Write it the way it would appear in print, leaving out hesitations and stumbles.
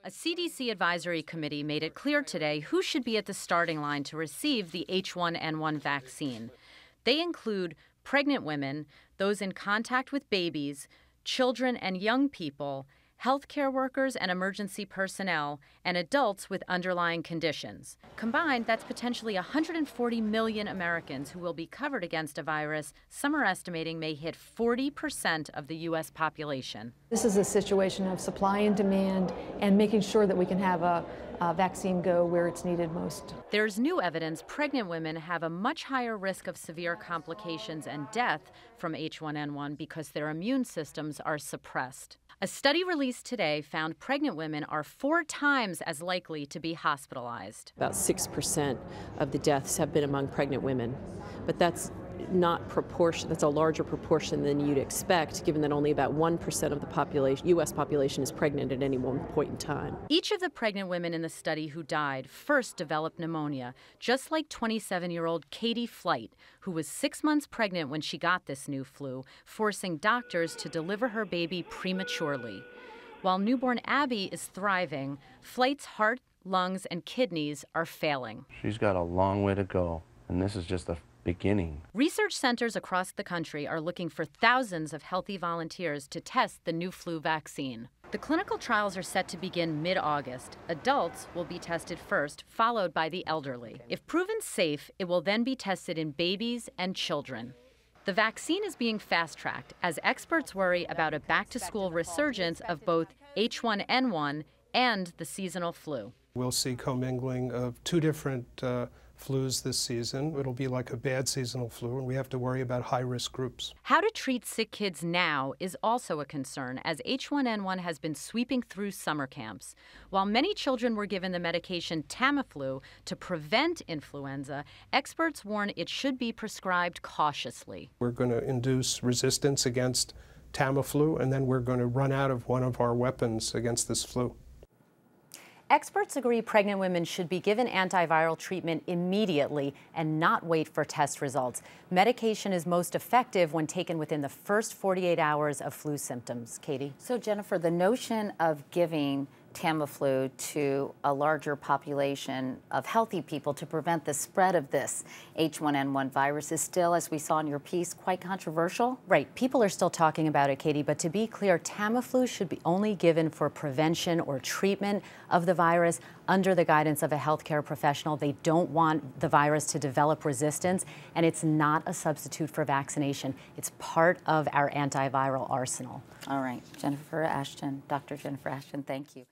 A CDC advisory committee made it clear today who should be at the starting line to receive the H1N1 vaccine. They include pregnant women, those in contact with babies, children and young people, healthcare workers and emergency personnel, and adults with underlying conditions. Combined, that's potentially 140 million Americans who will be covered against a virus some are estimating may hit 40% of the U.S. population. This is a situation of supply and demand and making sure that we can have a vaccine go where it's needed most. There's new evidence pregnant women have a much higher risk of severe complications and death from H1N1 because their immune systems are suppressed. A study released today found pregnant women are 4 times as likely to be hospitalized. About 6% of the deaths have been among pregnant women, but that's not proportion. That's a larger proportion than you'd expect, given that only about 1% of the population, U.S. population, is pregnant at any one point in time. Each of the pregnant women in the study who died first developed pneumonia, just like 27-year-old Katie Flight, who was 6 months pregnant when she got this new flu, forcing doctors to deliver her baby prematurely. While newborn Abby is thriving, Flight's heart, lungs, and kidneys are failing. She's got a long way to go, and this is just the beginning. Research centers across the country are looking for thousands of healthy volunteers to test the new flu vaccine. The clinical trials are set to begin mid-August. Adults will be tested first, followed by the elderly. If proven safe, it will then be tested in babies and children. The vaccine is being fast-tracked as experts worry about a back-to-school resurgence of both H1N1 and the seasonal flu. We'll see commingling of 2 different flus this season. It'll be like a bad seasonal flu, and we have to worry about high-risk groups. How to treat sick kids now is also a concern, as H1N1 has been sweeping through summer camps. While many children were given the medication Tamiflu to prevent influenza, experts warn it should be prescribed cautiously. We're going to induce resistance against Tamiflu, and then we're going to run out of one of our weapons against this flu. Experts agree pregnant women should be given antiviral treatment immediately and not wait for test results. Medication is most effective when taken within the first 48 hours of flu symptoms. Katie? So, Jennifer, the notion of giving Tamiflu to a larger population of healthy people to prevent the spread of this H1N1 virus is still, as we saw in your piece, quite controversial. Right. People are still talking about it, Katie, but to be clear, Tamiflu should be only given for prevention or treatment of the virus under the guidance of a healthcare professional. They don't want the virus to develop resistance, and it's not a substitute for vaccination. It's part of our antiviral arsenal. All right. Jennifer Ashton, Dr. Jennifer Ashton, thank you.